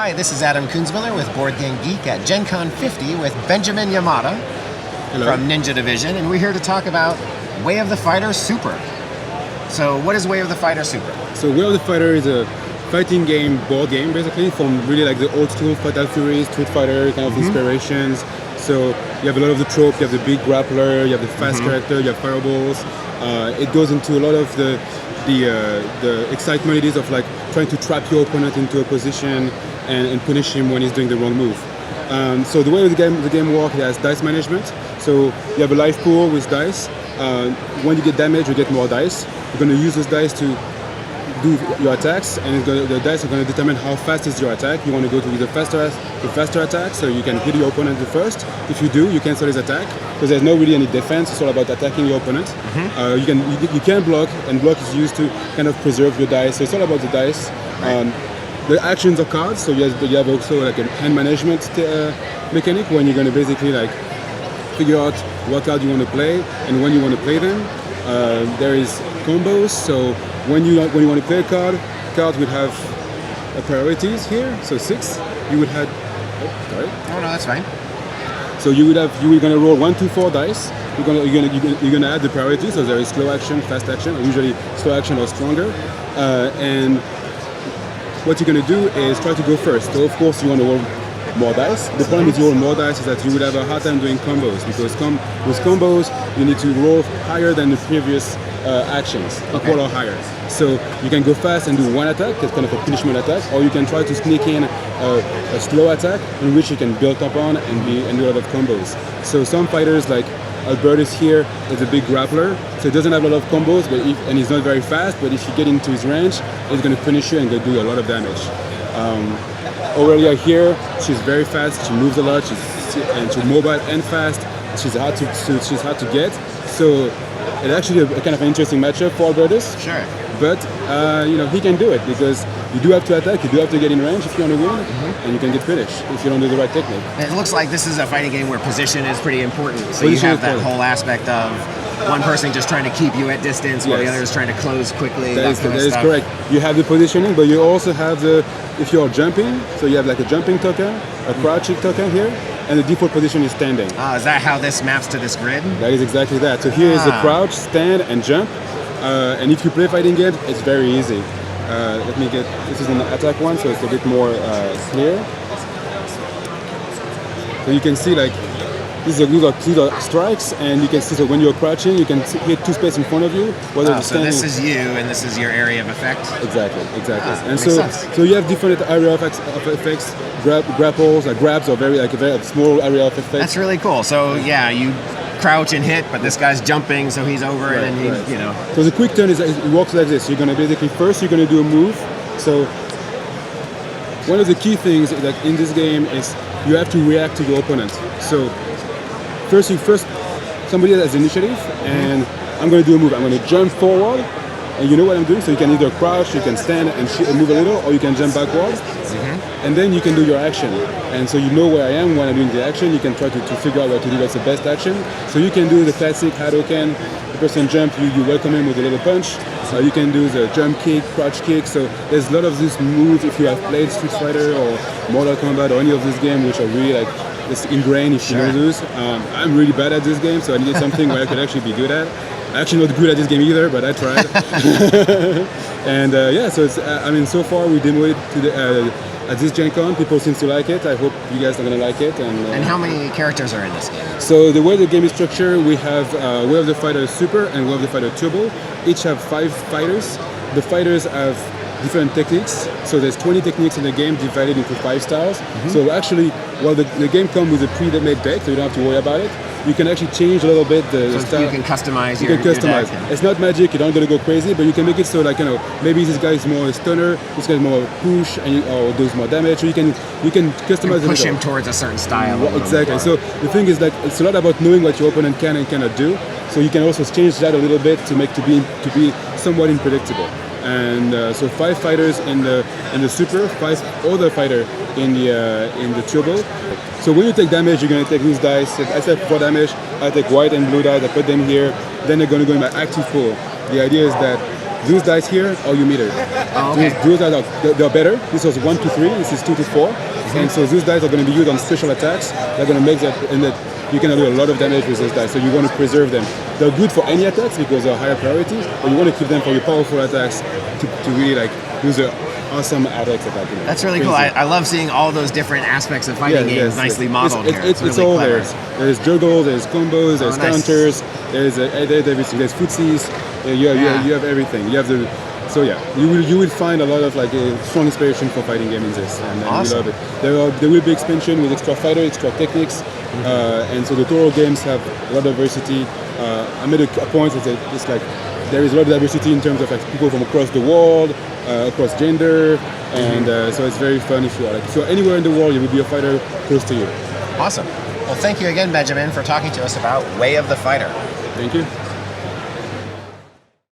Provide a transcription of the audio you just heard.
Hi, this is Adam Kunzmiller with Board Game Geek at Gen Con 50 with Benjamin Yamada from Ninja Division, and we're here to talk about Way of the Fighter Super. So what is Way of the Fighter Super? So Way of the Fighter is a fighting game, board game basically, from really like the old school Fatal Fury, Street Fighter kind of inspirations. So you have a lot of the trope, you have the big grappler, you have the fast character, you have fireballs. It goes into a lot of the excitement it is of like trying to trap your opponent into a position and punish him when he's doing the wrong move. So the way the game works, it has dice management. So you have a life pool with dice. When you get damage, you get more dice. You're going to use those dice to do your attacks, and the dice are going to determine how fast is your attack. You want to go to the faster attack, so you can hit your opponent the first. If you do, you cancel his attack because there's not really any defense. It's all about attacking your opponent. You can block, and block is used to kind of preserve your dice. So it's all about the dice. The actions are cards, so you have also like a hand management mechanic when you're going to basically like figure out what card you want to play and when you want to play them. There is combos, so when you want to play a card, cards would have priorities here. So 6, you would have. Oh no, that's fine. So you were going to roll 1, 2, 4 dice. You're going to add the priority. So there is slow action, fast action, usually slow action or stronger. And what you're going to do is try to go first. So of course you want to roll more dice. The problem with you roll more dice is that you would have a hard time doing combos, because with combos you need to roll higher than the previous actions, equal or higher. So you can go fast and do one attack, that's kind of a punishment attack, or you can try to sneak in a slow attack in which you can build upon and do a lot of combos. So some fighters like Albertus here is a big grappler, so he doesn't have a lot of combos, and he's not very fast, but if you get into his range, he's going to punish you and go do a lot of damage. Aurelia here, she's very fast, she moves a lot, she's mobile and fast, she's hard to get. So it's actually a kind of an interesting matchup for Albertus. Sure. But he can do it, because you do have to attack, you do have to get in range if you want to win, and you can get finished if you don't do the right technique. It looks like this is a fighting game where position is pretty important. So you have that whole aspect of one person just trying to keep you at distance while the other is trying to close quickly. That is correct. You have the positioning, but you also have if you're jumping, so you have like a jumping token, a crouching token here, and the default position is standing. Is that how this maps to this grid? That is exactly that. So here is the crouch, stand, and jump. And if you play fighting games, it's very easy. Let me get, this is an attack one, so it's a bit more clear. So you can see like, these are strikes, and you can see, so when you're crouching, you can hit 2 spaces in front of you. So this is you, and this is your area of effect? Exactly. And so you have different area of effects, grapples, grabs are a very small area of effects. That's really cool. So yeah, you crouch and hit, but this guy's jumping, so he's over it, and you know. So the quick turn it works like this. You're going to basically, first you're going to do a move. So one of the key things that in this game is you have to react to your opponent. So first somebody has initiative, and I'm going to do a move. I'm going to jump forward, and you know what I'm doing, so you can either crouch, you can stand and move a little, or you can jump backwards, and then you can do your action. And so you know where I am when I'm doing the action. You can try to figure out what to do, what's the best action. So you can do the classic Hadouken, the person jump, you welcome him with a little punch. You can do the jump kick, crouch kick. So there's a lot of these moves if you have played Street Fighter or Mortal Kombat or any of these games, which are really like it's ingrained if you know those. I'm really bad at this game, so I needed something where I could actually be good at. I'm actually not good at this game either, but I tried. And so it's, so far we demoed it at this Gen Con. People seem to like it. I hope you guys are going to like it. And how many characters are in this game? So the way the game is structured, we have Way of the Fighter Super and Way of the Fighter Turbo. Each have 5 fighters. The fighters have different techniques. So there's 20 techniques in the game divided into 5 styles. So actually, the game comes with a pre-made deck, so you don't have to worry about it. You can actually change a little bit the style. You can customize your deck. It's not magic, you don't going to go crazy, but you can make it so like, maybe this guy is more a stunner, this guy is more push, or does more damage. So you can customize it. Push him towards a certain style. Exactly. So the thing is like, it's a lot about knowing what your opponent can and cannot do. So you can also change that a little bit to be somewhat unpredictable. And so 5 fighters in the Super, 5 other fighters in the Turbo. So when you take damage, you're going to take loose dice. I said 4 damage, I take white and blue dice, I put them here. Then they're going to go in my active pool. The idea is that Those dice here are your meter. Oh, okay. Those dice they're better. This was 1 to 3. This is 2 to 4. And so those dice are going to be used on special attacks. They're going to make that, and that you can do a lot of damage with those dice. So you want to preserve them. They're good for any attacks because they're higher priority, but you want to keep them for your powerful attacks to really like use the awesome attacks attack. That's really cool. I love seeing all those different aspects of fighting games nicely modeled here. It's really all clever. there. There's juggle, there's combos, there's nice. counters, there's everything. There's footsies. You have everything. You have the. So yeah, you will find a lot of like a strong inspiration for fighting game in this, and Awesome. we love it. There will be expansion with extra fighter, extra techniques, and so the total games have a lot of diversity. I made a point that it's like there is a lot of diversity in terms of like people from across the world, across gender, and so it's very fun if you are like so anywhere in the world you will be a fighter close to you. Awesome. Well, thank you again, Benjamin, for talking to us about Way of the Fighter. Thank you.